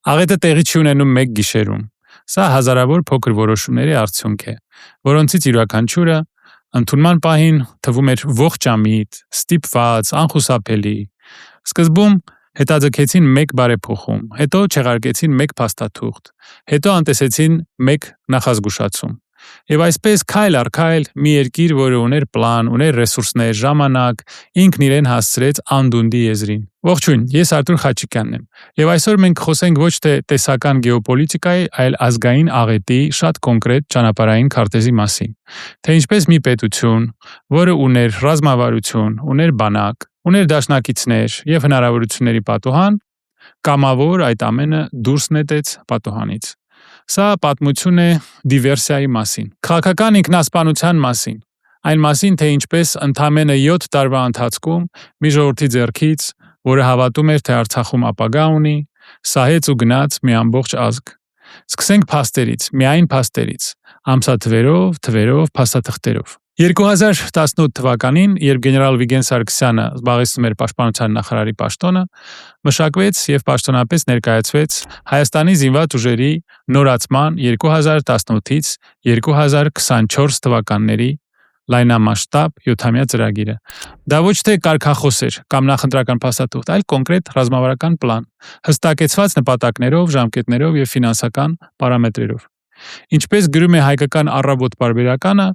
Աղետը տեղի չի ունենում մեկ գիշերում։ Սա հազարավոր փոքր որոշումների արդյունք է, որոնցից յուրաքանչյուրը ընդունման պահին թվում էր ողջամիտ, ստիպված, անխուսափելի։ Սկզբում հետաձգեցին մեկ բարեփոխում, հետո չեղարկեցին մեկ փաստաթուղթ, հետո անտեսեցին մեկ նախազգուշացում։ Եվ այսպես քայլ առ քայլ մի երկիր, որը ուներ պլան, ուներ ռեսուրսներ, ժամանակ, ինքն իրեն հասցրեց անդունդի եզրին։ Ողջույն, ես Արտուր Խաչիկյանն եմ, եւ այսօր մենք խոսենք ոչ թե տեսական գեոպոլիտիկայի, այլ ազգային աղետի շատ կոնկրետ ճանապարհային քարտեզի մասին։ Թե ինչպես մի պետություն, որը ուներ ռազմավարություն, ուներ բանակ, ուներ դաշնակիցներ եւ հնարավորությունների պատուհան, կամավոր այդ ամենը դուրս նետեց պատուհանից։ Սա պատմություն է դիվերսիայի մասին, քաղաքական ինքնասպանության մասին, այն մասին, թե ինչպես ընդամենը 7 տարվա ընթացքում մի ժողովրդի ձեռքից, որը հավատում էր, թե Արցախում ապագա ունի, սահեց ու գնաց մի ամբողջ ազգ։ Սկսենք փաստերից, միայն փաստերից, ամսաթվերով, թվերով, փաստաթղթերով։ 2018 թվականին, երբ գեներալ Վիգեն Սարգսյանը զբաղեցնում էր պաշտպանության նախարարի պաշտոնը, մշակվեց եւ պաշտոնապես ներկայացվեց Հայաստանի զինված ուժերի նորացման 2018-ից 2024 թվականների լայնամասշտաբ 7-ամյա ծրագիրը։ Դա ոչ թե կարգախոս էր կամ նախընտրական փաստաթուղթ, այլ կոնկրետ ռազմավարական պլան, հստակեցված նպատակներով, ժամկետներով եւ ֆինանսական պարամետրերով։ Ինչպես գրում է հայկական առավոտ պարբերականը,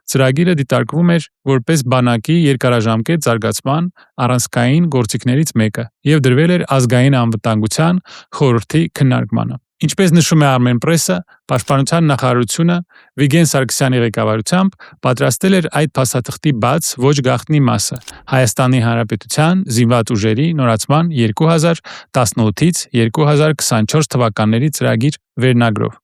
ծրագիրը դիտարկվում էր որպես բանակի երկարաժամկետ զարգացման առանցքային գործիքներից մեկը եւ դրվել էր ազգային անվտանգության խորհրդի քննարկմանը։ Ինչպես նշում է Armenpress-ը, պաշտպանության նախարարությունը Վիգեն Սարգսյանի ղեկավարությամբ պատրաստել էր այդ փաստաթղթի բաց ոչ գաղտնի մասը՝ Հայաստանի Հանրապետության զինված ուժերի նորացման 2018-ից 2024 թվականների ծրագիր վերնագրով,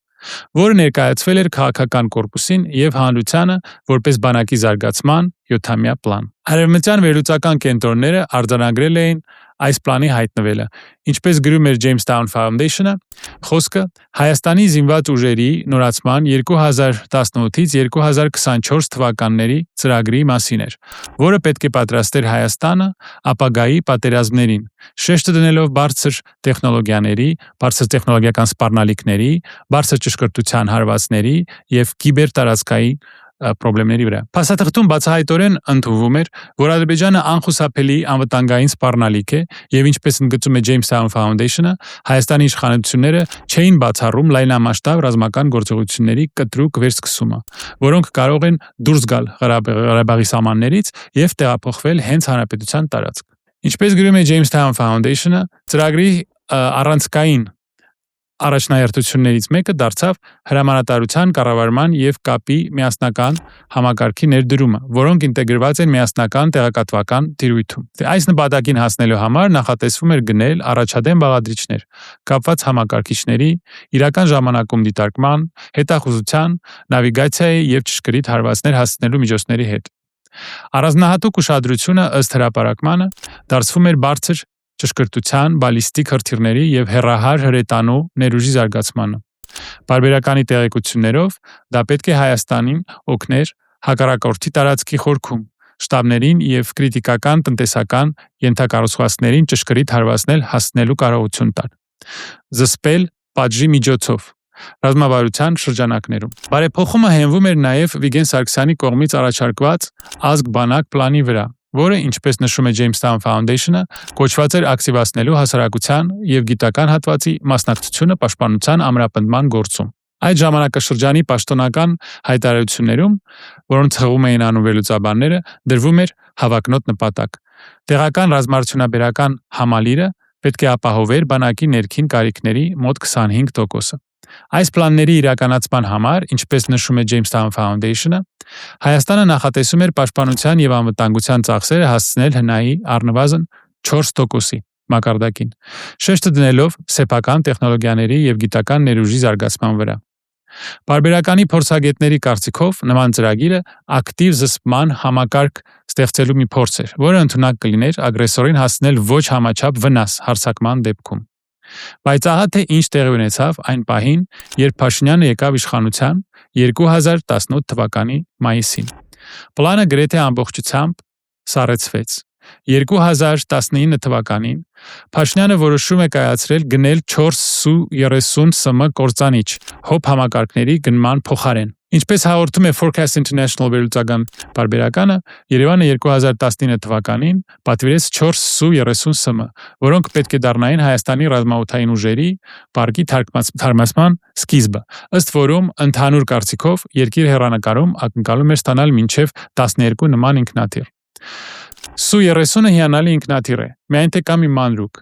որը ներկայացվել էր քաղաքական կորպուսին եւ հանրությանը որպես բանակի զարգացման 7-ամյա պլան։ Արևմտյան վերլուծական կենտրոնները արձանագրել էին այս պլանի հայտնվելը։ Ինչպես գրում էր Jamestown Foundation-ը, խոսքը Հայաստանի զինված ուժերի նորացման 2018-ից 2024 թվականների ծրագրի մասին էր, որը պետք է պատրաստեր Հայաստանը ապագայի պատերազմներին, շեշտը դնելով բարձր տեխնոլոգիաների, բարձր տեխնոլոգիական սպառնալիքների, բարձր ճշգրտության հարվածների եւ կիբերտարածքային խնդիրների վրա։ Փաստաթղթում բացահայտորեն ընդունվում էր, որ Ադրբեջանը անխուսափելի անվտանգային սպառնալիք է եւ ինչպես ընդգծում է Jamestown Foundation-ը, Հայաստանի իշխանությունները չէին բացառում լայնամասշտաբ ռազմական գործողությունների կտրուկ վերսկսումը, որոնք կարող են դուրս գալ Ղարաբաղի սահմաններից եւ տեղափոխվել հենց հանրապետության տարածք։ Ինչպես գրում է Jamestown Foundation-ը, ծրագրի առանցքային առաջնահերթություններից մեկը դարձավ հրամանատարության կառավարման եւ կապի միասնական համակարգի ներդրումը, որոնք ինտեգրված են միասնական տեղեկատվական տիրույթում։ Այս նպատակին հասնելու համար նախատեսվում էր գնել առաջադեմ բաղադրիչներ, կապված համակարգիչների, իրական ժամանակում դիտարկման, հետախուզության, նավիգացիայի եւ ճշգրիտ հարվածներ հասցնելու միջոցների հետ։ Առանձնահատուկ ուշադրությունը ըստ հրապարակմանը դարձվում էր բարձր ճշգրտության, բալիստիկ հրթիռների եւ հեռահար հրետանու ներուժի զարգացմանը։ Պարբերականի տեղեկություններով դա պետք է Հայաստանին օգներ հակառակորդի տարածքի խորքում, շտաբներին եւ կրիտիկական տնտեսական ենթակառուցվածքներին ճշգրիտ հարվածներ հասցնելու կարողություն տալ։ Զսպել պատժի միջոցով ռազմավարության շրջանակներում։ Բարեփոխումը հենվում էր նաեւ Վիգեն Սարգսյանի կողմից առաջարկված ազգ-բանակ պլանի վրա, որը, ինչպես նշում է Jamestown Foundation-ը, կոչված էր ակտիվացնելու հասարակության եւ գիտական հատվածի մասնակցությունը պաշտպանության ամրապնդման գործում։ Այդ ժամանակաշրջանի պաշտոնական հայտարարություններում, որոնց հղում էին անում վերլուծաբանները, դրվում էր հավակնոտ նպատակ։ Տեղական ռազմարտությունաբերական համալիրը պետք է ապահովեր բանակի ներքին կարիքների մոտ 25%-ը։ Այս պլանների իրականացման համար, ինչպես նշում է Jamestown Foundation-ը, Հայաստանը նախատեսում էր պաշտպանության եւ անվտանգության ծախսերը հասցնել ՀՆԱ-ի առնվազն 4%-ի մակարդակին, շեշտը դնելով սեփական տեխնոլոգիաների եւ գիտական ներուժի զարգացման վրա։ Պարբերականի փորձագետների կարծիքով նման ծրագիրը ակտիվ զսպման համակարգ ստեղծելու մի փորձ էր, որը ընդունակ կլիներ ագրեսորին հասցնել ոչ համաչափ վնաս հարձակման դեպքում։ Բայց ահա թե ինչ տեղի ունեցավ այն պահին, երբ Փաշինյանը եկավ իշխանության 2018 թվականի մայիսին։ Պլանը գրեթե ամբողջությամբ սառեցվեց։ 2019 թվականին Փաշինյանը որոշում է կայացրել գնել 4.30 սմ կործանիչ հոբ համակարգերի գնման փոխարեն։ Ինչպես հաղորդում է Forecast International վերլուծական պարբերականը, Երևանը 2019 թվականին պատվիրեց 4.30 սմ, որոնք պետք է դառնային Հայաստանի ռազմաօդային ուժերի պարկի թարմացման սկիզբը, ըստ որում ընդհանուր կարծիքով երկիր հեռանկարում ակնկալում էր ստանալ մինչև 12 նման ինքնաթիռ։ Su-30-ը հիանալի ինքնաթիռ է, միայն թե կա մի մանրուք։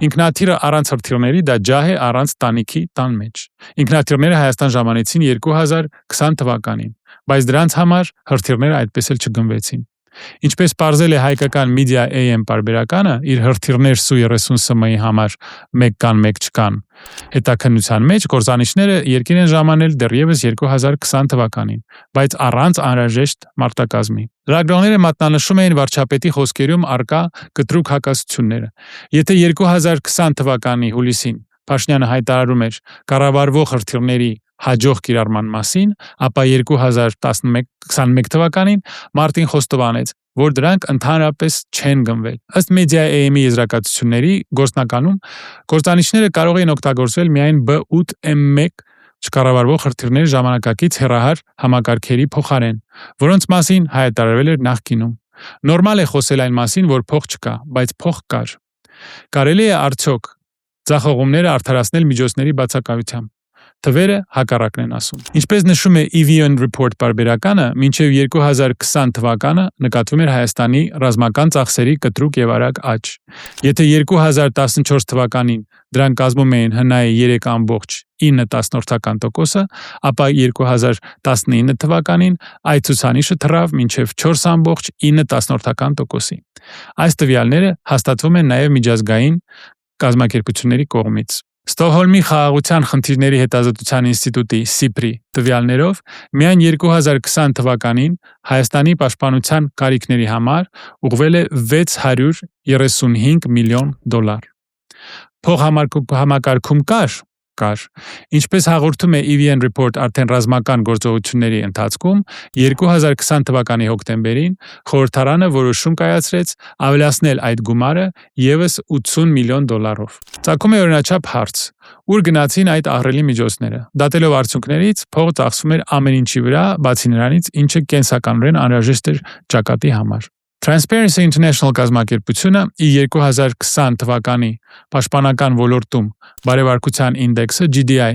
Ինքնաթիռը առանց հրթիռների դա ջահ է առանց տանիքի տան մեջ։ Ինքնաթիռները Հայաստան ժամանեցին 2020 թվականին, բայց դրանց համար հրթիռները այդպես էլ չգնվեցին։ Ինչպես պարզել է հայկական Media AM պարբերականը, իր հրթիռներ Su-30 SM-ի համար 1 կան, 1 չկան հետաքննության մեջ կորզանիչները երկիր են ժամանել դեռևս 2020 թվականին, բայց առանց անհրաժեշտ մարտակազմի։ Լրագրողները մատնանշում էին վարչապետի խոսքերում արկա կտրուկ հակասությունները։ Եթե 2020 թվականի հուլիսին Փաշինյանը հայտարարում էր կառավարվող հրթիռների հաջող կիրառման մասին, ապա 2021 թվականին Մարտին խոստովանեց, որ դրանք ընդհանրապես չեն գնվել։ Ըստ Media AM-ի եզրակացությունների գործնականում կործանիչները կարող են օգտագործվել միայն B8M1 չկառավարվող հրթիռների ժամանակակից հեռահար համակարգերի փոխարեն, որոնց մասին հայտարարվել էր նախկինում։ Նորմալ է խոսել այն մասին, որ փող չկա, բայց փող կար։ Կարելի է արդյոք ձախողումները արդարացնել միջոցների բացակայությամբ։ Թվերը հակառակն են ասում։ Ինչպես նշում է EVN Report պարբերականը, մինչև 2020 թվականը նկատվում էր Հայաստանի ռազմական ծախսերի կտրուկ եւ արագ աճ։ Եթե 2014 թվականին դրանք կազմում էին հնայի 3.9%, ապա 2019 թվականին այդ ցուցանիշը թռավ մինչև 4.9%։ Այս տվյալները հաստատվում են նաև միջազգային կազմակերպությունների կողմից։ Ստոկհոլմի խաղաղության խնդիրների հետազոտության ինստիտուտի SIPRI տվյալներով միայն 2020 թվականին Հայաստանի պաշտպանության կարիքների համար ուղղվել է $635 միլիոն։ Փոխհամակարգում կար։ Ինչպես հաղորդում է EVN Report արդեն ռազմական գործողությունների ընթացքում, 2020 թվականի հոկտեմբերին խորհրդարանը որոշում կայացրեց ավելացնել այդ գումարը ևս $80 միլիոն։ Ծագում է օրինաչափ հարց. ուր գնացին այդ ահռելի միջոցները։ Դատելով արդյունքներից, փողը ծախսվում էր ամեն ինչի վրա, բացի նրանից, ինչը կենսականորեն անհրաժեշտ էր ճակատի համար։ Transparency International կազմակերպությունը իր 2020 թվականի պաշտպանական ոլորտում բարևարկության ինդեքսը GDI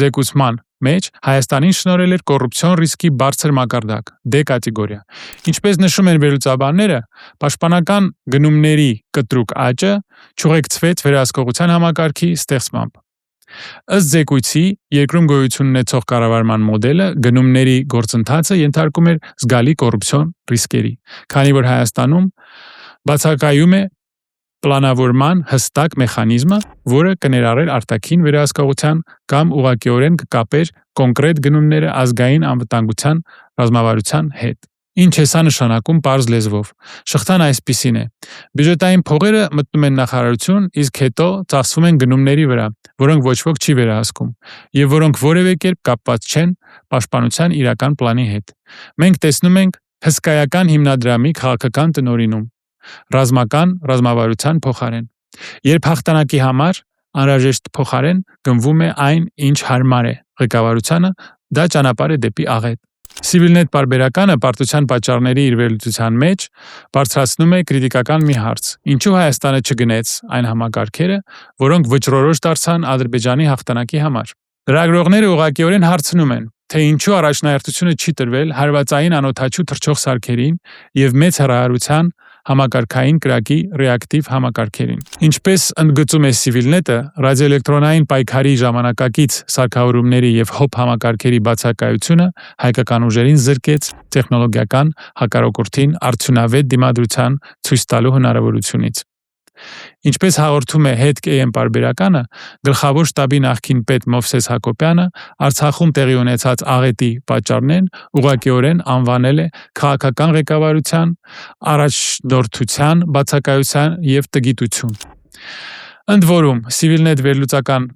զեկուցման մեջ Հայաստանին շնորհել էր կոռուպցիոն ռիսկի բարձր մակարդակ D կատեգորիա։ Ինչպես նշում են վերլուծաբանները, պաշտպանական գնումների կտրուկ աճը չուղեկցվեց վերահսկողության համակարգի ստեղծմամբ։ Ըստ զեկույցի, երկրում գոյություն ունեցող կառավարման մոդելը գնումների գործընթացը ենթարկում էր զգալի կոռուպցիոն ռիսկերի, քանի որ Հայաստանում բացակայում է պլանավորման հստակ մեխանիզմը, որը կներառեր արտաքին վերահսկողության կամ ուղղակիորեն կկապեր կոնկրետ գնումները ազգային անվտանգության ռազմավարության հետ։ Ինչ է սա նշանակում պարզ լեզվով։ Շղթան այսպիսին է. բյուջետային փողերը մտնում են նախարարություն, իսկ հետո ծախսվում են գնումների վրա, որոնք ոչ ոք չի վերահսկում, եւ որոնք որևէ կերպ կապված չեն պաշտպանության իրական պլանի հետ։ Մենք տեսնում ենք հսկայական հիմնադրամի քաղաքական տնօրինում, ռազմավարության փոխարեն։ Երբ հաղթանակի համար անհրաժեշտ փոխարեն գնվում է այն, ինչ հարմար է ղեկավարությանը, դա ճանապարհ է դեպի աղետ։ Civilnet պարբերականը պարտության պատճառների իր վերլուծության մեջ բարձրացնում է քրիտիկական մի հարց. ինչու Հայաստանը չգնեց այն համակարգերը, որոնք վճռորոշ դարձան Ադրբեջանի հաղթանակի համար։ Լրագրողները ուղղակիորեն հարցնում են, թե ինչու առաջնահերթությունը չի տրվել հարվածային անօդաչու թռչող սարքերին եւ մեծ հեռահարության համակարգային կրակի ռեակտիվ համակարգերին։ Ինչպես ընդգծում է Civilnet-ը, ռադիոէլեկտրոնային պայքարի ժամանակակից սարքավորումների եւ հոբ համակարգերի բացակայությունը հայկական ուժերին զրկեց տեխնոլոգիական հակառակորդին արդյունավետ դիմադրության ցույց տալու հնարավորությունից։ Ինչպես հաղորդում է Հետք AM պարբերականը, գլխավոր շտաբի նախկին պետ Մովսես Հակոբյանը Արցախում տեղի ունեցած աղետի պատճառներն ուղղակիորեն անվանել է քաղաքական ղեկավարության, առաջնորդության բացակայության եւ տգիտություն։ Ընդ որում, Civilnet վերլուծական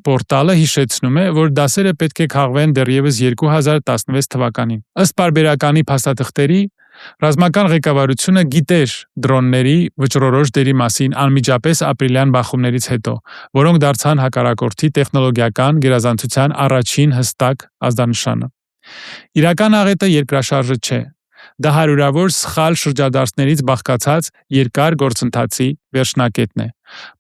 պորտալը հիշեցնում է, որ դասերը պետք է քաղվեն դեռևս 2016 թվականին։ Ըստ պարբերականի փաստաթղթերի, Ռազմական ղեկավարությունը գիտեր դրոնների վճռորոշ դերի մասին անմիջապես ապրիլյան բախումներից հետո, որոնք դարձան հակառակորդի տեխնոլոգիական գերազանցության առաջին հստակ ազդանշանը։ Իրական աղետը երկրաշարժը չէ։ Դա հարյուրավոր սխալ շրջադարձներից բաղկացած երկար գործընթացի վերջնակետն է։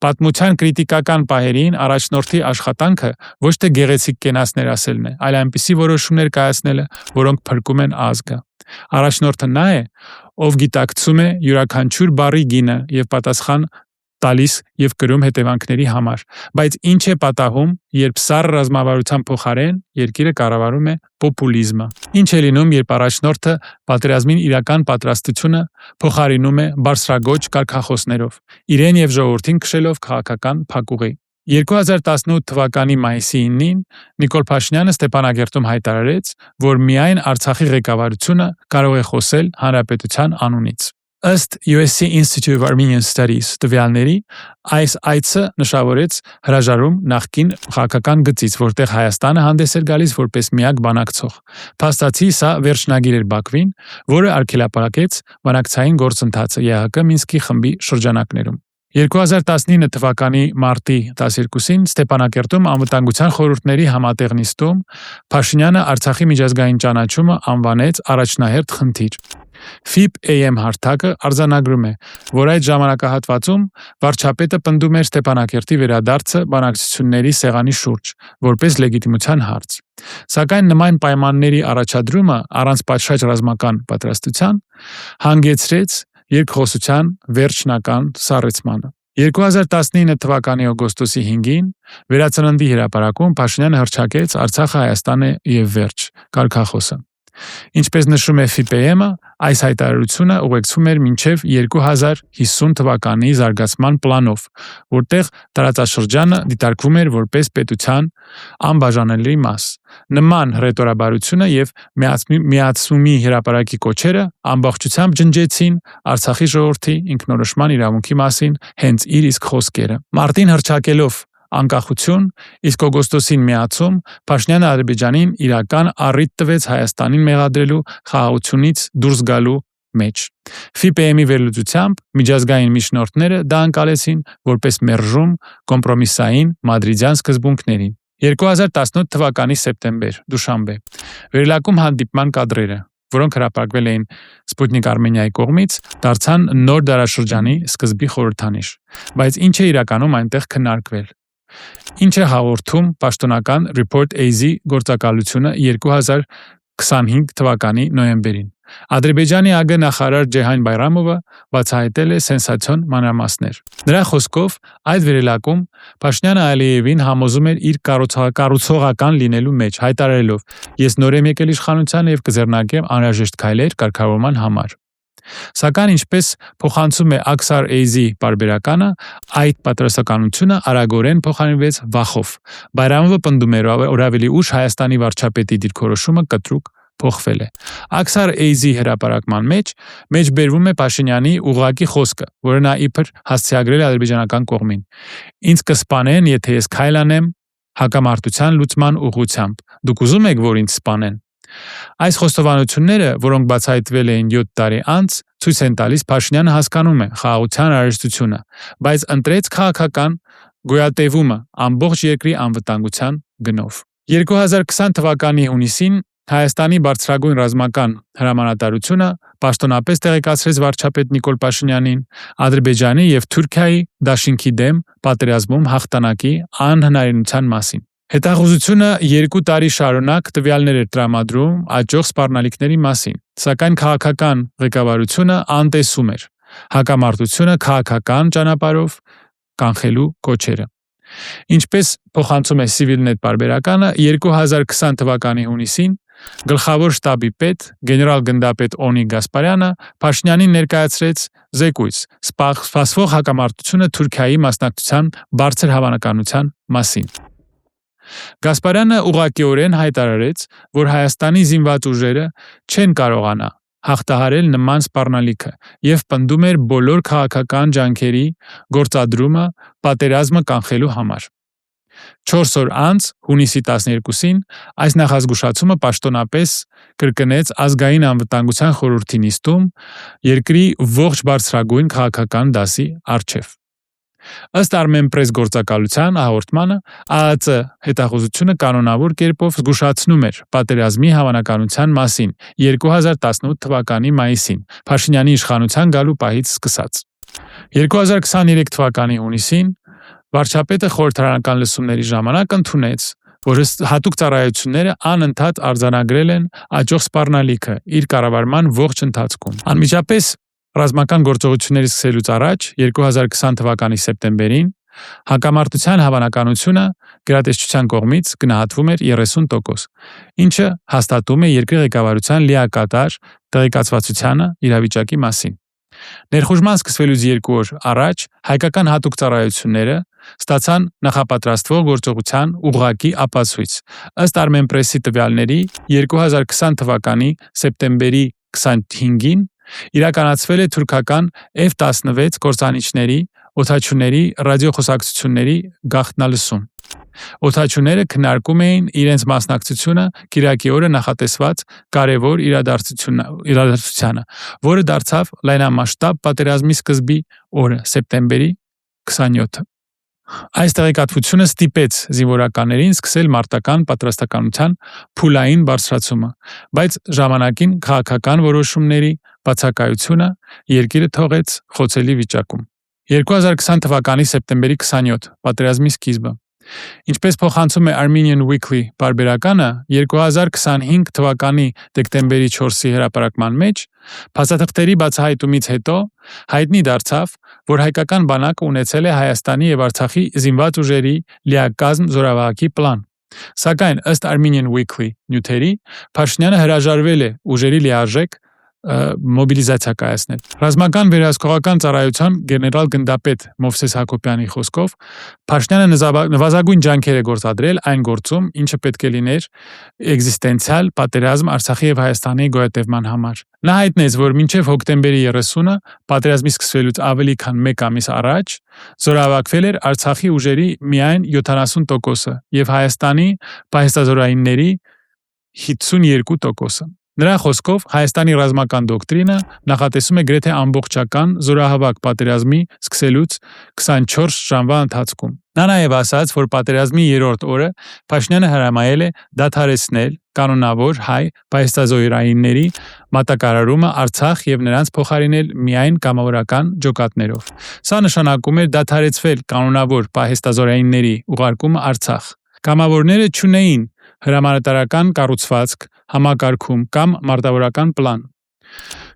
Պատմության կրիտիկական պահերին առաջնորդի աշխատանքը ոչ թե գեղեցիկ կենացներ ասելն է, այլ այնպիսի որոշումներ կայացնելը, որոնք փրկում են ազգը։ Առաջնորդը նա է, ով գիտակցում է յուրաքանչյուր բառի գինը եւ պատասխան տալիս եւ կրում հետևանքների համար, բայց ինչ է պատահում, երբ սառը ռազմավարության փոխարեն երկիրը կառավարում է պոպուլիզմը։ Ինչ է լինում, երբ առաջնորդը պատերազմին իրական պատրաստությունը փոխարինում է բարձրագույն կարգախոսներով, իրեն եւ ժողովրդին քշելով քաղաքական փակուղի։ 2018 թվականի մայիսի 9-ին Նիկոլ Փաշինյանը Ստեփանագերտում հայտարարեց, որ միայն Արցախի ղեկավարությունը կարող է խոսել հանրապետության անունից։ Ըստ USC Institute of Armenian Studies տվյալների, այս այցը նշավորեց հրաժարում նախկին քաղաքական գծից, որտեղ Հայաստանը հանդես էր գալիս որպես միակ բանակցող։ Փաստացի սա վերջնագիր էր Բաքվին, որը արգելափակեց բանակցային գործընթացը ԵԱՀԿ Մինսկի խմբի շրջանակներում։ 2019 թվականի մարտի 12-ին Ստեփանակերտում անվտանգության խորհուրդների համատեղ նիստում Փաշինյանը Արցախի միջազգային ճանաչումը անվանեց առաջնահերթ խնդիր։ FIP-AM հարթակը արձանագրում է, որ այդ ժամանակահատվածում վարչապետը պնդում էր Ստեփանակերտի վերադարձը բանակցությունների սեղանի շուրջ, որպես լեգիտիմության հարց։ Սակայն նման պայմանների առաջադրումը առանց պատշաճ ռազմական պատրաստության հանգեցրեց երկխոսության վերջնական սառեցմանը։ 2019 թվականի օգոստոսի 5-ին Վերածննդի հրապարակում Փաշինյանը հռչակեց «Արցախը Հայաստան է եւ վերջ» կարգախոսը։ Ինչպես նշում է FIP-ը, այս հայտարարությունը ուղեկցվում էր մինչև 2050 թվականի զարգացման պլանով, որտեղ տարածաշրջանը դիտարկվում էր որպես պետության անբաժանելի մաս։ Նման հռետորաբարությունը եւ միացումի հրապարակի կոչերը ամբողջությամբ ջնջեցին Արցախի ժողովրդի ինքնորոշման իրավունքի մասին հենց իր իսկ խոսքերը։ Մարտին հռչակելով անկախություն, իսկ օգոստոսին միացում, Փաշինյանը Ադրբեջանին իրական առիթ տվեց Հայաստանին մեղադրելու խաղաղությունից դուրս գալու մեջ։ FIP-ի վերլուծությամբ միջազգային միջնորդները դա անցալեցին որպես մերժում կոմպրոմիսային մադրիդյան սկզբունքներին։ 2018 թվականի սեպտեմբեր, Դուշանբե, վերելակում հանդիպման կադրերը, որոնք հրապարակվել էին Սպուտնիկ Արմենիայի կողմից, դարձան նոր դարաշրջանի սկզբի խորհրդանիշ։ Բայց ինչ է իրականում այնտեղ քննարկվել։ Ինչ է հաղորդում պաշտոնական Report-AZ գործակալությունը 2025 թվականի նոյեմբերին։ Ադրբեջանի ԱԳ նախարար Ջեհան Բայրամովը բացահայտել է սենսացիոն մանրամասներ։ Նրա խոսքով այդ վերելակում Փաշինյանը Ալիևին համոզում էր իր կառուցողական լինելու մեջ, հայտարարելով. «Ես նոր եմ եկել իշխանության եւ կձեռնարկեմ անհրաժեշտ քայլեր կարգավորման համար»։ Սակայն ինչպես փոխանցում է Aksar-AZ պարբերականը, այդ պատրաստականությունը արագորեն փոխարինվեց վախով։ Բայրամովը պնդում էր, որ ավելի ուշ Հայաստանի վարչապետի դիրքորոշումը կտրուկ փոխվել է։ Aksar-AZ հրապարակման մեջ բերվում է Փաշինյանի ուղղակի խոսքը, որը նա իբր հասցեագրել է ադրբեջանական կողմին։ «Ինձ կսպանեն, եթե ես քայլ անեմ հակամարտության լուծման ուղղությամբ։ Դուք ուզում եք, որ ինձ սպանեն»։ Այս խոստովանությունները, որոնք բացահայտվել էին 7 տարի անց, ցույց են տալիս Փաշինյանը հասկանում է խաղաղության հարստությունը, բայց ընտրեց քաղաքական գոյատևումը ամբողջ երկրի անվտանգության գնով։ 2020 թվականի հունիսին Հայաստանի բարձրագույն ռազմական հրամանատարությունը պաշտոնապես տեղեկացրեց վարչապետ Նիկոլ Փաշինյանին Ադրբեջանի եւ Թուրքիայի դաշինքի դեմ պատերազմում հաղթանակի անհնարինության մասին։ Հետախուզությունը 2 տարի շարունակ տվյալներ էր տրամադրում աճող սպառնալիքների մասին, սակայն քաղաքական ղեկավարությունը անտեսում էր հակամարտությունը քաղաքական ճանապարհով կանխելու կոչերը։ Ինչպես փոխանցում է Civilnet պարբերականը, 2020 թվականի հունիսին Գլխավոր շտաբի պետ գեներալ-գնդապետ Օնի Գասպարյանը Փաշինյանին ներկայացրեց զեկույց սպասվող հակամարտությունը Թուրքիայի մասնակցության բարձր հավանականության մասին։ Գասպարյանը ուղղակիորեն հայտարարեց, որ Հայաստանի զինված ուժերը չեն կարողանա հաղթահարել նման սպառնալիքը եւ պնդում էր բոլոր քաղաքական ջանքերի գործադրումը պատերազմը կանխելու համար։ 4 օր անց, հունիսի 12-ին, այս նախազգուշացումը պաշտոնապես կրկնեց ազգային անվտանգության խորհրդի նիստում երկրի ողջ բարձրագույն քաղաքական դասի առջև։ Ըստ Armenpress գործակալության հաղորդմանը, ԱԱԾ հետախուզությունը կանոնավոր կերպով զգուշացնում էր պատերազմի հավանականության մասին 2018 թվականի մայիսին, Փաշինյանի իշխանության գալու պահից սկսած։ 2023 թվականի հունիսին վարչապետը խորհրդարանական լսումների ժամանակ ընդունեց, որ հատուկ ծառայությունները անընդհատ արձանագրել են աճող սպառնալիքը իր կառավարման ողջ ընթացքում։ Անմիջապես ռազմական գործողությունների սկսելուց առաջ 2020 թվականի սեպտեմբերին հակամարտության հավանականությունը գերատեսչության կողմից գնահատվում էր 30%, ինչը հաստատում է երկրի ղեկավարության լիակատար տեղեկացվածությանը իրավիճակի մասին։ Ներխուժման սկսվելուց 2 օր առաջ հայկական հատուկ ծառայությունները ստացան նախապատրաստվող գործողության ուղղակի ապացույց։ Ըստ Armenpress-ի տվյալների 2020 թվականի սեպտեմբերի 25-ին իրականացվել է թուրքական F-16 կործանիչների օդաչուների ռադիոխոսակցությունների գաղտնալսում։ Օդաչուները քննարկում էին իրենց մասնակցությունը կիրակի օրը նախատեսված կարևոր իրադարձությանը, որը դարձավ լայնամասշտաբ պատերազմի սկզբի օրը, սեպտեմբերի 27-ը։ Այս տեղեկատվությունը ստիպեց զինվորականներին սկսել մարտական պատրաստականության փուլային բարձրացումը, բայց ժամանակին քաղաքական որոշումների բացակայությունը երկիրը թողեց խոցելի վիճակում։ 2020 թվականի սեպտեմբերի 27 պատերազմի սկիզբը։ Ինչպես փոխանցում է Armenian Weekly պարբերականը, 2025 թվականի դեկտեմբերի 4-ի հրապարակման մեջ փաստաթղթերի բացահայտումից հետո հայտնի դարձավ, որ հայկական բանակը ունեցել է Հայաստանի եւ Արցախի զինված ուժերի լիակազմ զորավարակի պլան։ Սակայն ըստ Armenian Weekly նյութերի, Փաշինյանը հրաժարվել է ուժերի լիարժեք մոբիլիզացիա կայացնել։ Ռազմական վերահսկողական ծառայության գեներալ-գնդապետ Մովսես Հակոբյանի խոսքով Փաշինյանը նվազագույն ջանքեր է գործադրել այն գործում, ինչը պետք է լիներ էգզիստենցիալ պատերազմ Արցախի եւ Հայաստանի գոյատևման համար։ Նա հայտնեց, որ մինչև հոկտեմբերի 30-ը պատերազմի սկսվելուց ավելի քան 1 ամիս առաջ զորավարակվել էր Արցախի ուժերի միայն 70%-ը եւ Հայաստանի պահեստազորայինների 52%-ը։ Նրա խոսքով Հայաստանի ռազմական դոկտրինը նախատեսում է գրեթե ամբողջական զորահավաք պատերազմի սկսելուց 24 ժամվա ընթացքում։ Նա նաև ասաց, որ պատերազմի 3-րդ օրը Փաշինյանը հրամայել է դադարեցնել կանոնավոր հայ պահեստազորայինների մատակարարումը Արցախ եւ նրանց փոխարինել միայն կամավորական ջոկատներով։ Սա նշանակում էր դադարեցվել կանոնավոր պահեստազորայինների ուղարկումը Արցախ։ Կամավորները չունեին հրամանատարական կառուցվածք, համակարգում կամ մարտավարական պլան։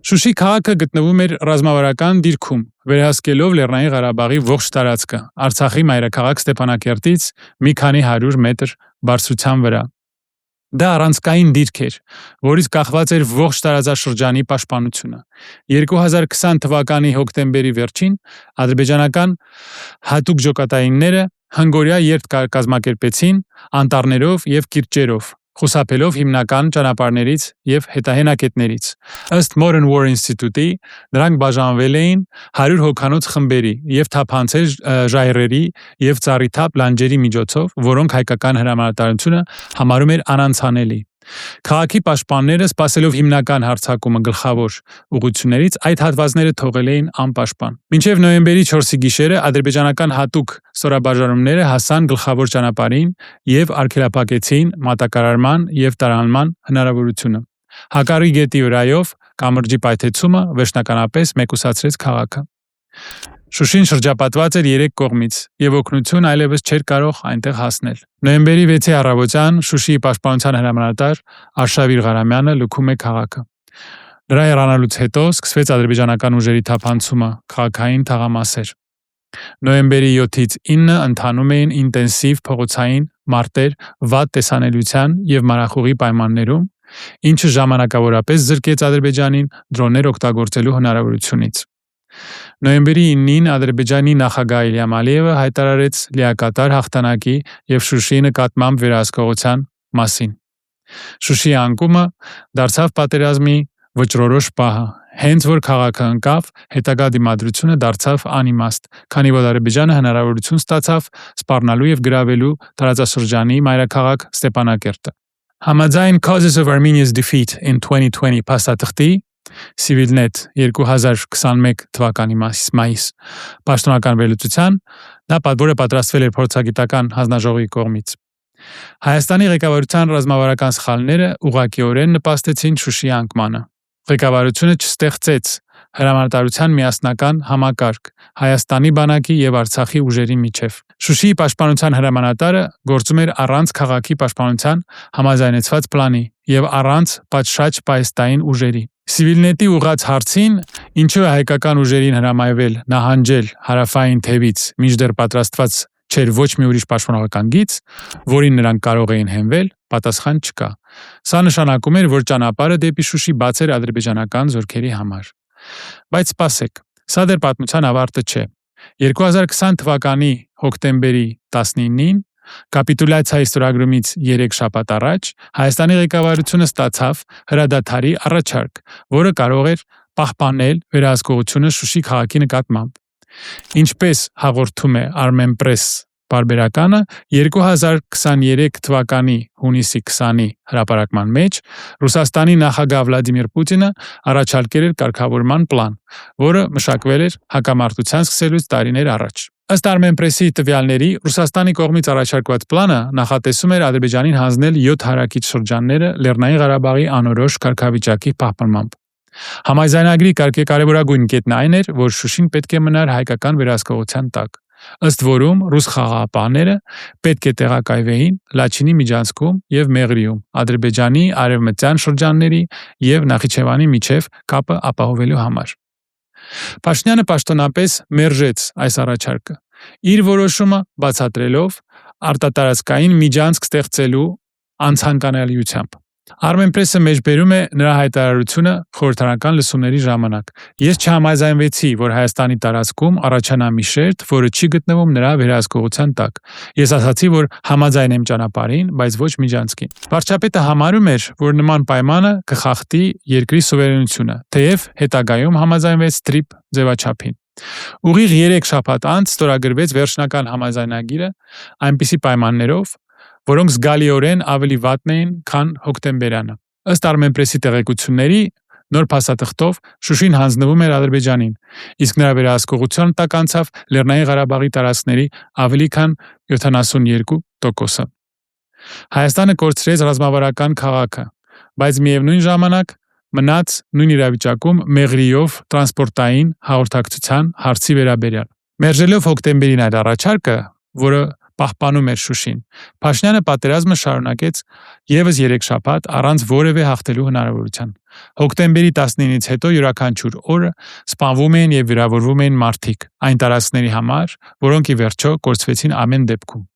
Շուշի քաղաքը գտնվում էր ռազմավարական դիրքում, վերահսկելով Լեռնային Ղարաբաղի ողջ տարածքը, Արցախի մայրաքաղաք Ստեփանակերտից մի քանի 100 մետր բարձրության վրա։ Դա առանցքային դիրք էր, որից կախված էր ողջ տարածաշրջանի պաշտպանությունը։ 2020 թվականի հոկտեմբերի վերջին ադրբեջանական հատուկ ջոկատայինները հնգօրյա երթ կազմակերպեցին անտառներով եւ կիրճերով, խուսափելով հիմնական ճանապարհներից եւ հետահենակետներից։ Ըստ Modern War Institute-ի, նրանք բաժանվել էին 100 հոգանոց խմբերի եւ թափանցել ժայռերի եւ ծառիթափ լանջերի միջոցով, որոնք հայկական հրամանատարությունը համարում էր անանցանելի։ Քաղաքի պաշտպանները, սպասելով հիմնական հարձակումը գլխավոր ուղղություններից, այդ հատվածները թողել էին անպաշտպան։ Մինչև նոյեմբերի 4-ի գիշերը ադրբեջանական հատուկ ստորաբաժանումները հասան գլխավոր ճանապարհին եւ արգելափակեցին մատակարարման եւ տարանման հնարավորությունը։ Հակառի գետի վրայով կամրջի պայթեցումը վերջնականապես մեկուսացրեց քաղաքը։ Շուշին շրջապատված էր 3 կողմից եւ օգնություն այլևս չէր կարող այնտեղ հասնել։ Նոյեմբերի 6-ի առավոտյան Շուշիի պաշտպանության հրամանատար Արշավիր Ղարամյանը լքում է քաղաքը։ Նրա հեռանալուց հետո սկսվեց ադրբեջանական ուժերի թափանցումը քաղաքային թաղամասեր։ Նոյեմբերի 7-ից 9-ը ընթանում էին ինտենսիվ փողոցային մարտեր վատ տեսանելիության եւ մարախուղի պայմաններում, ինչը ժամանակավորապես զրկեց Ադրբեջանին դրոններ օգտագործելու հնարավորությունից։ Նոյեմբերի 9-ին Ադրբեջանի նախագահ Իլհամ Ալիևը հայտարարեց լիակատար հաղթանակի եւ Շուշիի նկատմամբ վերահսկողության մասին։ Շուշիի անկումը դարձավ պատերազմի վճռորոշ պահը։ հենց որ քաղաքը ընկավ, հետագա դիմադրությունը դարձավ անիմաստ, քանի որ Ադրբեջանը հնարավորություն ստացավ սպառնալու եւ գրավելու տարածաշրջանի մայրաքաղաք Ստեփանակերտը։ Համաձայն Causes of Armenia's Defeat in 2020 փաստաթղթի Civilnet 2021 թվականի մայիս պաշտոնական վերլուծության դա պատվորը պատրաստվել էր փորձագիտական հանձնաժողովի կողմից։ Հայաստանի ղեկավարության ռազմավարական սխալները ուղղակիորեն նպաստեցին Շուշիի անկմանը։ Ղեկավարությունը չստեղծեց հրամանատարության միասնական համակարգ Հայաստանի բանակի եւ Արցախի ուժերի միջև։ Շուշիի պաշտպանության հրամանատարը գործում էր առանց քաղաքի պաշտպանության համաձայնեցված պլանի եւ առանց պատշաճ պայստային ուժերի։ Civilnet-ի ուղղած հարցին, ինչու է հայկական ուժերին հրամայվել նահանջել հարավային թևից, մինչդեռ պատրաստված չէր ոչ մի ուրիշ պաշտպանական գիծ, որին նրանք կարող էին հենվել, պատասխան չկա։ Սա նշանակում էր, որ ճանապարհը դեպի Շուշի բաց էր ադրբեջանական զորքերի համար։ Բայց սպասեք, սա դեռ պատմության ավարտը չէ։ 2020 թվականի հոկտեմբերի 19-ին կապիտուլյացիայի ստորագրումից 3 շաբաթ առաջ Հայաստանի ղեկավարությունը ստացավ հրադադարի առաջարկ, որը կարող էր պահպանել վերահսկողությունը Շուշի քաղաքի նկատմամբ։ Ինչպես հաղորդում է Armenpress պարբերականը, 2023 թվականի հունիսի 20-ի հրապարակման մեջ Ռուսաստանի նախագահ Վլադիմիր Պուտինը առաջարկել էր կարգավորման պլան, որը մշակվել էր հակամարտության սկսելուց տարիներ առաջ։ Ըստ Armenpress-ի տվյալների, Ռուսաստանի կողմից առաջարկված պլանը նախատեսում էր Ադրբեջանին հանձնել 7 հարակից շրջանները Լեռնային Ղարաբաղի անորոշ կարգավիճակի պահպանմամբ։ Համաձայնագրի կարևորագույն կետն այն էր, որ Շուշին պետք է մնար հայկական վերահսկողության տակ, ըստ որում ռուս խաղաղապահները պետք է տեղակայվեին Լաչինի միջանցքում եւ Մեղրիում, Ադրբեջանի արևմտյան շրջանների եւ Նախիջևանի միջև կապը ապահովելու համար։ Փաշինյանը պաշտոնապես մերժեց այս առաջարկը, իր որոշումը բացատրելով արտատարածքային միջանցք ստեղծելու անցանկանալիությամբ։ Armenpress-ը մեջբերում է նրա հայտարարությունը խորհրդարանական լսումների ժամանակ։ Ես չհամաձայնվեցի, որ Հայաստանի տարածքում առաջանա մի շերտ, որը չի գտնվում նրա վերահսկողության տակ։ Ես ասացի, որ համաձայն եմ ճանապարհին, բայց ոչ միջանցքին։ Վարչապետը համարում էր, որ նման պայմանը կխախտի երկրի սուվերենությունը, թեև հետագայում համաձայնվեց TRIP ձևաչափին։ Ուղիղ 3 շաբաթ անց ստորագրվեց վերջնական համաձայնագիրը այնպիսի պայմաններով, որոնք զգալիորեն ավելի վատն էին, քան հոկտեմբերյանը։ Ըստ Armenpress-ի տեղեկությունների, նոր փաստաթղթով Շուշին հանձնվում էր Ադրբեջանին, իսկ նրա վերահսկողության տակ անցավ Լեռնային Ղարաբաղի տարածքների ավելի քան 72%-ը։ Հայաստանը կորցրեց ռազմավարական քաղաքը, բայց միևնույն ժամանակ մնաց նույն իրավիճակում Մեղրիով տրանսպորտային հաղորդակցության հարցի վերաբերյալ։ Մերժելով հոկտեմբերին այդ առաջարկը, որը պահպանում էր Շուշին, Փաշինյանը պատերազմը շարունակեց եւս 3 շաբաթ առանց որևէ հաղթելու հնարավորության։ Հոկտեմբերի 19-ից հետո յուրաքանչյուր օրը սպանվում էին եւ վիրավորվում էին մարդիկ այն տարածքների համար, որոնք ի վերջո կորցվեցին ամեն դեպքում։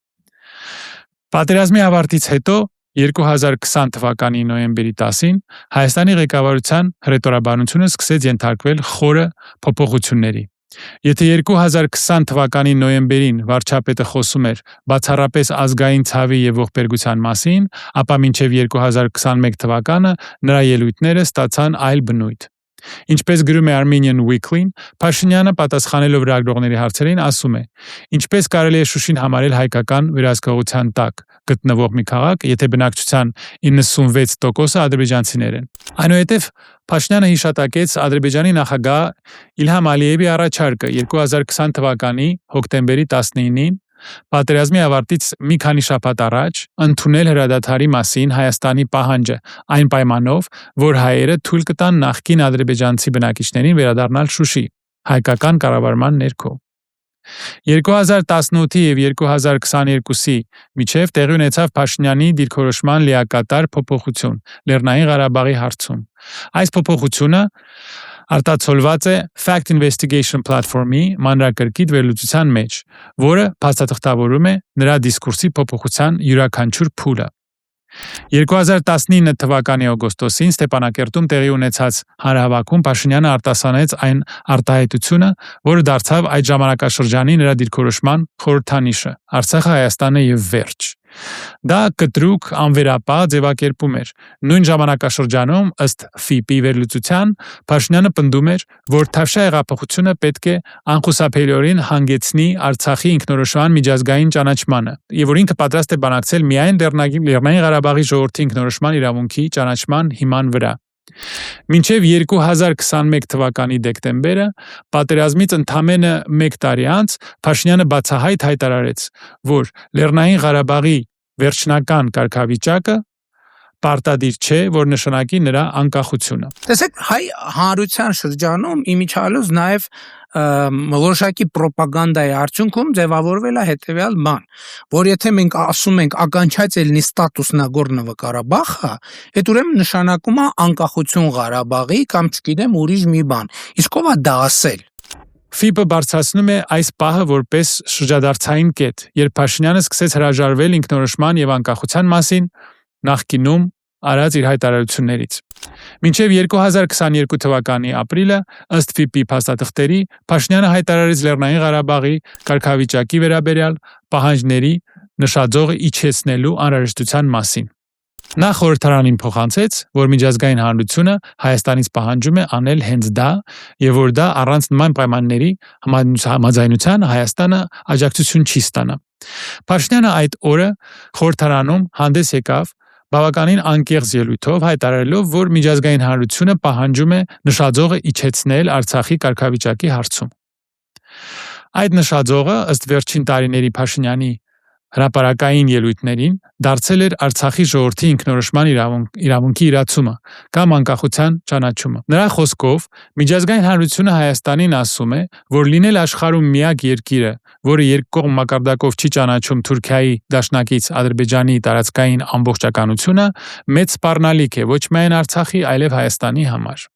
Պատերազմի ավարտից հետո 2020 թվականի նոյեմբերի 10-ին Հայաստանի ղեկավարության հռետորաբանությունը սկսեց ենթարկվել խորը փոփոխությունների։ Եթե 2020 թվականի նոյեմբերին վարչապետը խոսում էր բացառապես ազգային ցավի եւ ողբերգության մասին, ապա մինչեւ 2021 թվականը նրա ելույթները ստացան այլ բնույթ։ Ինչպես գրում է Armenian Weekly-ն, Փաշինյանը պատասխանելով լրագրողների հարցերին ասում է. ինչպես կարելի է Շուշին համարել հայկական վերահսկողության տակ գտնվող մի քաղաք, եթե բնակչության 96%-ը ադրբեջանցիներ են։ Այնուհետև Փաշինյանը հիշատակեց Ադրբեջանի նախագահ Իլհամ Ալիևի առաջարկը 2020 թվականի հոկտեմբերի 19-ին պատերազմի ավարտից մի քանի շաբաթ առաջ ընդունել հրադադարի մասին Հայաստանի պահանջը, այն պայմանով, որ հայերը թույլ կտան նախկին ադրբեջանցի բնակիչներին վերադառնալ Շուշի, հայկական կառավարման ներքո։ 2018-ի եւ 2022-ի միջև տեղի ունեցավ Փաշինյանի դիրքորոշման լիակատար փոփոխություն Լեռնային Ղարաբաղի հարցում։ Այս փոփոխությունը արտացոլված է Fact Investigation Platform-ի մանրակրկիտ վերլուծության մեջ, որը փաստաթղթավորում է նրա դիսկուրսի փոփոխության յուրաքանչյուր փուլը։ 2019 թվականի օգոստոսին Ստեփանակերտում տեղի ունեցած հանրահավաքում Փաշինյանը արտասանեց այն արտահայտությունը, որը դարձավ այդ ժամանակաշրջանի նրա դիրքորոշման խորհրդանիշը՝ Արցախը, Հայաստանը եւ վերջ։ Դա կտրուկ անվերապահ ձևակերպում էր։ Նույն ժամանակաշրջանում ըստ ՖԻՊ-ի վերլուծության Փաշինյանը պնդում էր, որ Թավշյա հեղափոխությունը պետք է անխուսափելիորեն հանգեցնի Արցախի ինքնորոշման միջազգային ճանաչմանը, եւ որ ինքը պատրաստ է բանակցել միայն Լեռնային Ղարաբաղի ժողովրդի ինքնորոշման իրավունքի ճանաչման հիման վրա։ Մինչև 2021 թվականի դեկտեմբերը, պատերազմից ընդամենը 1 տարի անց, Փաշինյանը բացահայտ հայտարարեց, որ Լեռնային Ղարաբաղի վերջնական կարգավիճակը պարտադիր չէ, որ նշանակի նրա անկախությունը։ Տեսեք, հայ հանրության շրջանում իմիջիալոց նաև որոշակի պրոպագանդայի արդյունքում ձևավորվել է հետևյալ բան, որ եթե մենք ասում ենք окончательный статус Նագորնո Ղարաբաղը, այդ ուրեմն նշանակում է անկախություն Ղարաբաղի կամ չգիտեմ ուրիշ մի բան։ Իսկ ով է դա ասել։ ՖԻՊ-ը բարձրացնում է այս պահը որպես շրջադարձային կետ, երբ Փաշինյանը սկսեց հրաժարվել ինքնորոշման եւ անկախության մասին նախկինում արած իր հայտարարություններից։ Մինչև 2022 թվականի ապրիլը, ըստ ՖԻՊ-ի փաստաթղթերի, Փաշինյանը հայտարարեց Լեռնային Ղարաբաղի կարգավիճակի վերաբերյալ պահանջների նշաձողը իջեցնելու անհրաժեշտության մասին։ Նա խորհրդարանին փոխանցեց, որ միջազգային հանրությունը Հայաստանից պահանջում է անել հենց դա, եւ որ դա առանց նման պայմանների համաձայնության Հայաստանը աջակցություն չի ստանա։ Փաշինյանը այդ օրը խորհրդարանում հանդես եկավ բավականին անկեղծ ելույթով հայտարարելով, որ միջազգային հանրությունը պահանջում է նշաձողը իջեցնել Արցախի կարգավիճակի հարցում։ Այդ նշաձողը ըստ վերջին տարիների Փաշինյանի հրապարակային ելույթներին դարձել էր Արցախի ժողովրդի ինքնորոշման իրավունքի իրացումը կամ անկախության ճանաչումը։ Նրա խոսքով միջազգային հանրությունը Հայաստանին ասում է, որ լինել աշխարհում միակ երկիրը, որը երկկողմ մակարդակով չի ճանաչում Թուրքիայի դաշնակից Ադրբեջանի տարածքային ամբողջականությունը, մեծ սպառնալիք է ոչ միայն Արցախի, այլև Հայաստանի համար։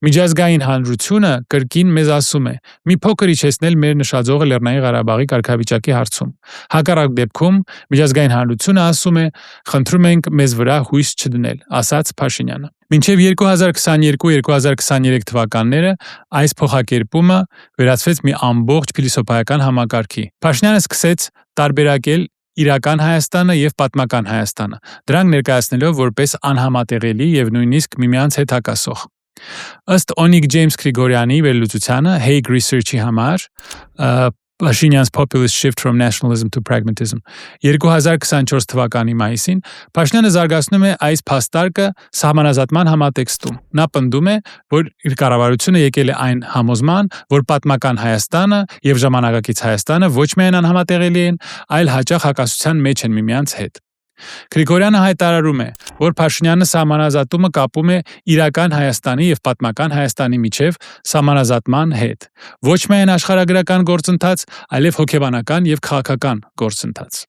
Միջազգային հանրությունը կրկին մեզ ասում է՝ մի փոքր իջեցնել մեր նշաձողը Լեռնային Ղարաբաղի կարգավիճակի հարցում։ Հակառակ դեպքում միջազգային հանրությունը ասում է՝ խնդրում ենք մեզ վրա հույս չդնել, ասաց Փաշինյանը։ Մինչև 2022-2023 թվականները այս փոխակերպումը վերածվեց մի ամբողջ փիլիսոփայական համակարգի։ Փաշինյանը սկսեց տարբերակել իրական Հայաստանը եւ պատմական Հայաստանը, դրանք ներկայացնելով որպես անհամատեղելի եւ նույնիսկ միմյանց հետ հակասող։ Ըստ Օնիկ Ջեյմս Գրիգորյանի վերլուծությանը Hague Research-ի համար Pashinyan's Populist Shift from Nationalism to Pragmatism 2024 թվականի մայիսին Փաշինյանը զարգացնում է այս փաստարկը սահմանազատման համատեքստում։ Նա պնդում է, որ իր կառավարությունը եկել է այն համոզման, որ պատմական Հայաստանը եւ ժամանակակից Հայաստանը ոչ միայն անհամատեղելի են, այլ հաճախ հակասության մեջ են միմյանց հետ։ Գրիգորյանը հայտարարում է, որ Փաշինյանը սահմանազատումը կապում է իրական Հայաստանի եւ պատմական Հայաստանի միջև սահմանազատման հետ։ Ոչ միայն աշխարհագրական գործընթաց, այլև հոգեբանական եւ քաղաքական գործընթաց։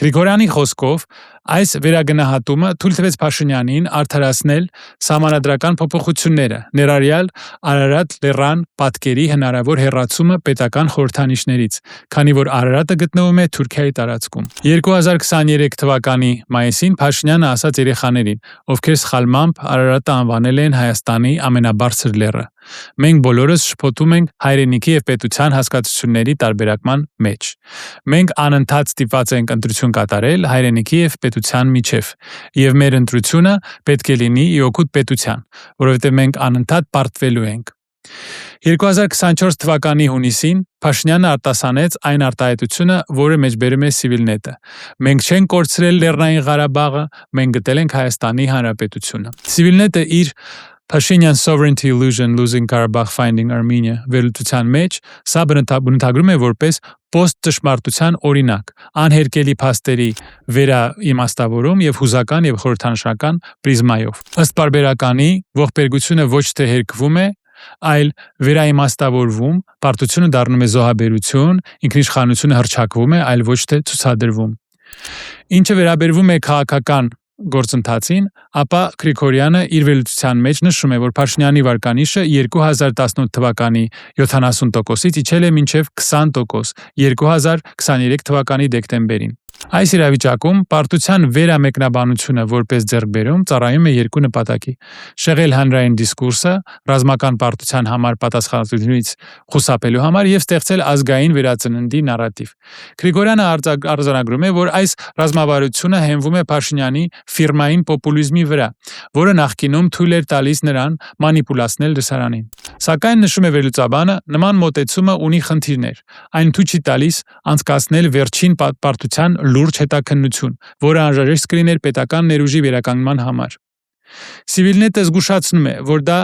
Գրիգորյանի խոսքով այս վերագնահատումը թույլ տվեց Փաշինյանին արդարացնել սահմանադրական փոփոխությունները, ներառյալ Արարատ-Լեռան պատկերի հնարավոր հեռացումը պետական խորհրդանիշներից, քանի որ Արարատը գտնվում է Թուրքիայի տարածքում։ 2023 թվականի մայիսին Փաշինյանը ասաց երեխաներին, ովքեր սխալմամբ Արարատը անվանել են Հայաստանի ամենաբարձր լեռը. Մենք բոլորս շփոթում ենք հայրենիքի եւ պետության հասկացությունների տարբերակման մեջ։ Մենք անընդհատ ստիպված ենք ընտրություն կատարել հայրենիքի եւ պետության միջև, եւ մեր ընտրությունը պետք է լինի ի օգուտ պետության, որովհետեւ մենք անընդհատ պարտվելու ենք։ 2024 թվականի հունիսին Փաշինյանը արտասանեց այն արտահայտությունը, որը մեջբերում է Civilnet-ը։ Մենք չենք կորցրել Լեռնային Ղարաբաղը, մենք գտել ենք Հայաստանի Հանրապետությունը։ Civilnet-ը իր Pashinyan's Sovereignty Illusion Losing Karabakh Finding Armenia վերլուծության մեջ սա բնութագրում է որպես post-ճշմարտության օրինակ, անհերկելի փաստերի վերաիմաստավորում եւ հուզական եւ խորհրդանշական պրիզմայով։ Ըստ պարբերականի ողբերգությունը ոչ թե հերկվում է, այլ վերաիմաստավորվում, պարտությունը դառնում է զոհաբերություն, ինքնիշխանությունը հռչակվում է, այլ ոչ թե ցուցադրվում։ Ինչը վերաբերվում է քաղաքական գործընթացին, ապա Գրիգորյանը իր վերլուծության մեջ նշում է, որ Փաշինյանի վարկանիշը 2018 թվականի 70%-ից իջել է մինչև 20% 2023 թվականի դեկտեմբերին։ Այս իրավիճակում պարտության վերամեկնաբանությունը որպես ձեռքբերում ծառայում է երկու նպատակի՝ շեղել հանրային դիսկուրսը, ռազմական պարտության համար պատասխանատվությունից խուսափելու համար եւ ստեղծել ազգային վերածննդի նարատիվ։ Գրիգորյանը արձանագրում է, որ այս ռազմավարությունը հենվում է Փաշինյանի ֆիրմային պոպուլիզմի վրա, որը նախկինում թույլ էր տալիս նրան մանիպուլացնել լսարանին։ Սակայն նշում է վերլուծաբանը, նման մոտեցումը ունի խնդիրներ։ Այն թույլ չի տալիս անցկացնել վերջին պարտության լուրջ հետաքննություն, որը անհրաժեշտ կլիներ պետական ներուժի վերականգնման համար։ Սիվիլնետը զգուշացնում է, որ դա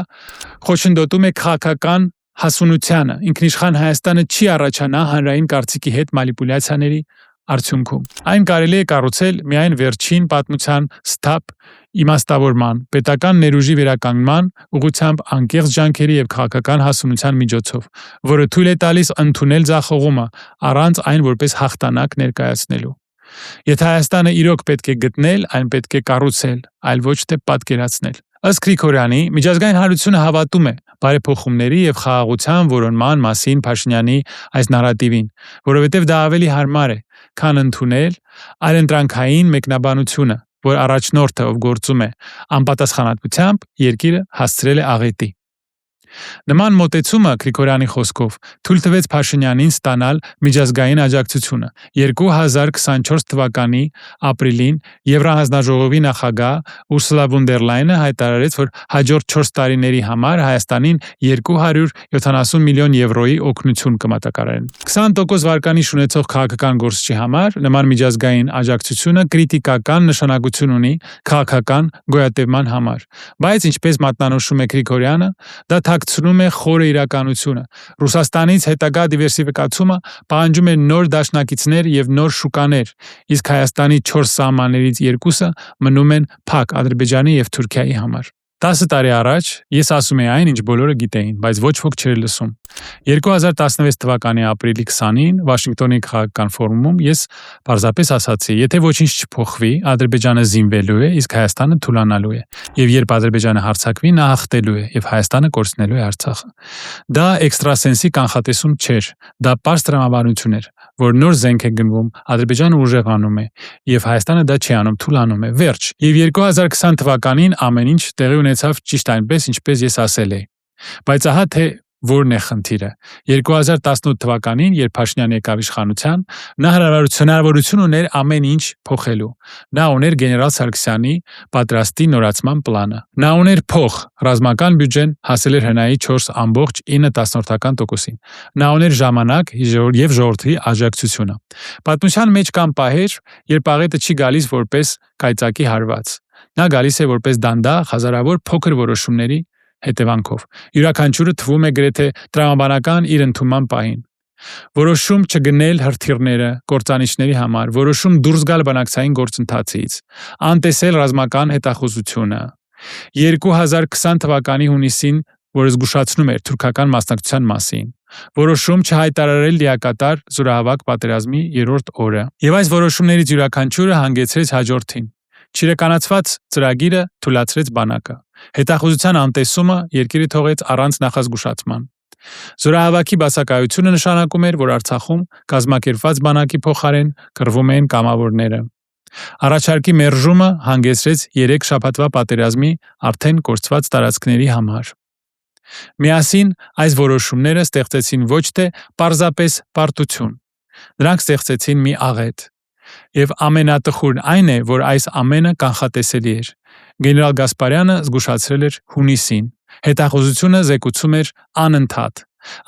խոչընդոտում է քաղաքական հասունությանը, ինքնիշխան Հայաստանը չի առաջանա հանրային կարծիքի հետ մանիպուլյացիաների արդյունքում։ Այն կարելի է կառուցել միայն վերջին պատմության սթափ իմաստավորման, պետական ներուժի վերականգնման ուղղությամբ անկեղծ ջանքերի եւ քաղաքական հասունության միջոցով, որը թույլ է տալիս ընդունել ձախողումը առանց այն որպես հաղթանակ ներկայացնելու։ Եթե Հայաստանը իրոք պետք է գտնել, այն պետք է կառուցել, այլ ոչ թե պատկերացնել։ Ըստ Գրիգորյանի, միջազգային հանրությունը հավատում է բարեփոխումների եւ խաղաղության որոնման մասին Փաշինյանի այս նարատիվին, որովհետեւ դա ավելի հարմար է, քան ընդունել այլընտրանքային մեկնաբանությունը, որ առաջնորդը, ով գործում է անպատասխանատվությամբ, երկիրը հասցրել է աղետի։ Նման մոտեցումը Գրիգորյանի խոսքով թույլ տվեց Փաշինյանին ստանալ միջազգային աջակցությունը։ 2024 թվականի ապրիլին Եվրահանձնաժողովի նախագահ Ուրսուլա վոն դեր Լայնը հայտարարեց, որ հաջորդ 4 տարիների համար Հայաստանին 270 միլիոն եվրոյի օգնություն կմատակարարեն։ 20% վարկանիշ ունեցող քաղաքական գործչի համար նման միջազգային աջակցությունը կրիտիկական նշանակություն ունի քաղաքական գոյատևման համար։ Բայց ինչպես մատնանշում է Գրիգորյանը, դա թաքցնում է խորը իրականությունը։ Ռուսաստանից հետագա դիվերսիֆիկացումը պահանջում է նոր դաշնակիցներ եւ նոր շուկաներ, իսկ Հայաստանի 4 սահմաններից 2-ը մնում են փակ Ադրբեջանի եւ Թուրքիայի համար։ 10 տարի առաջ ես ասում էի այն, ինչ բոլորը գիտեին, բայց ոչ ոք չէր լսում։ 2016 թվականի ապրիլի 20-ին Վաշինգտոնի քաղաքական ֆորումում ես պարզապես ասացի, եթե ոչինչ չփոխվի, Ադրբեջանը զինվելու է, իսկ Հայաստանը թուլանալու է։ Եվ երբ Ադրբեջանը հարձակվի, նա հաղթելու է եւ Հայաստանը կորցնելու է Արցախը։ Դա էքստրասենսի կանխատեսում չէր, դա պարզ տրամաբանություն էր, որ նոր զենք է գնվում, Ադրբեջանը ուժեղանում է եւ Հայաստանը դա չի անում, թուլանում է։ Վերջ։ Եվ 2020 թվականին ամեն ինչ տեղի ունեցավ ճիշտ այնպես, ինչպես ես ասել էի։ Բայց ահա թե որն է խնդիրը։ 2018 թվականին, երբ Փաշինյանը եկավ իշխանության, նա հնարավորություն ուներ ամեն ինչ փոխելու։ Նա ուներ գեներալ Սարգսյանի պատրաստի նորացման պլանը։ Նա ուներ փող, ռազմական բյուջեն հասել էր հնայի 4.9%-ին։ Նա ուներ ժամանակ եւ ժողովրդի աջակցությունը։ Պատմության մեջ կան պահեր, երբ աղետը չի գալիս որպես կայծակի հարված։ Նա գալիս է որպես դանդաղ, հազարավոր փոքր որոշումների հետևանքով։ Յուրաքանչյուրը թվում է գրեթե տրամաբանական իր ընդունման պահին։ Որոշում չգնել հրթիռները կործանիչների համար, որոշում դուրս գալ բանակցային գործընթացից, անտեսել ռազմական հետախուզությունը։ 2020 թվականի հունիսին, որը զգուշացնում էր թուրքական մասնակցության մասին, որոշում չհայտարարել լիակատար զորահավաք պատերազմի 3-րդ օրը։ Եվ այս որոշումներից յուրաքանչյուրը հանգեցրեց հաջորդին։ Չիրականացված ծրագիրը թույլատրեց բանակը։ Հետախուզության անտեսումը երկիրը թողեց առանց նախազգուշացման։ Զորահավաքի բացակայությունը նշանակում էր, որ Արցախում կազմակերպված բանակի փոխարեն կռվում էին կամավորները։ Առաջարկի մերժումը հանգեցրեց 3 շաբաթվա պատերազմի արդեն կորցված տարածքների համար։ Միասին այս որոշումները ստեղծեցին ոչ թե պարզապես պարտություն, նրանք ստեղծեցին մի աղետ։ Եվ ամենատխուրն այն է, որ այս ամենը կանխատեսելի էր։ Գեներալ Գասպարյանը զգուշացրել էր հունիսին։ Հետախուզությունը զեկուցում էր անընդհատ։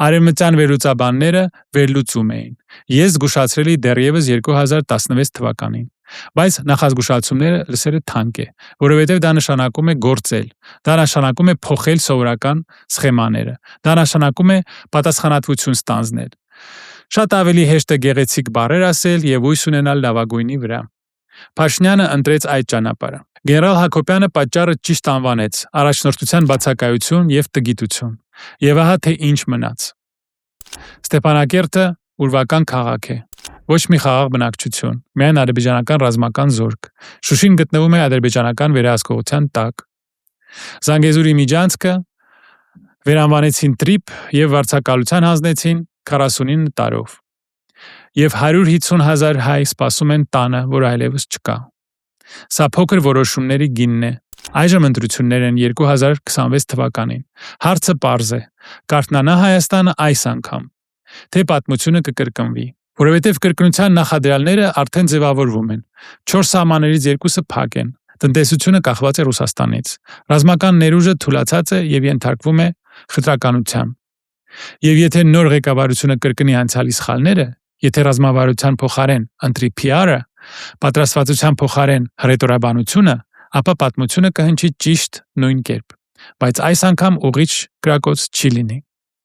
Արևմտյան վերլուծաբանները վերլուծում էին։ Ես զգուշացրել էի դեռևս 2016 թվականին։ Բայց նախազգուշացումները լսելը թանկ է, որովհետև դա նշանակում է գործել։ Դա նշանակում է փոխել սովորական սխեմաները։ Դա նշանակում է պատասխանատվություն ստանձնել։ Շատ ավելի հեշտ է գեղեցիկ բառեր ասել եւ հույս ունենալ լավագույնի վրա։ Փաշինյանը ընտրեց այդ ճանապարհը։ Գեներալ Հակոբյանը պատճառը ճիշտ անվանեց՝ առաջնորդության բացակայություն եւ տգիտություն։ Եվ ահա թե ինչ մնաց։ Ստեփանակերտը ուրվական քաղաք է։ Ոչ մի խաղաղ բնակչություն, միայն ադրբեջանական ռազմական զորք։ Շուշին գտնվում է ադրբեջանական վերահսկողության տակ։ Զանգեզուրի միջանցքը վերանվանեցին Տրիպ եւ վարձակալության հանձնեցին 49 տարով։ եւ 150,000 հայ սպասում են տանը, որ այլևս չկա։ Սա փոքր որոշումների գինն է։ Այժմ ընտրություններ են 2026 թվականին։ Հարցը պարզ է. կարտնանա Հայաստանը այս անգամ, թե պատմությունը կկրկնվի, որովհետև կրկնության նախադրյալները արդեն ձևավորվում են։ 4 սահմաններից 2-ը փակ են։ Տնտեսությունը կախված է Ռուսաստանից։ Ռազմական ներուժը թուլացած է եւ ենթարկվում է խտրականության։ Եվ եթե նոր ղեկավարությունը կրկնի անցյալի սխալները, եթե ռազմավարության փոխարեն ընտրի PR-ը, պատրաստվածության փոխարեն հռետորաբանությունը, ապա պատմությունը կհնչի ճիշտ նույն կերպ, բայց այս անգամ ուղիղ կրակոց չի լինի։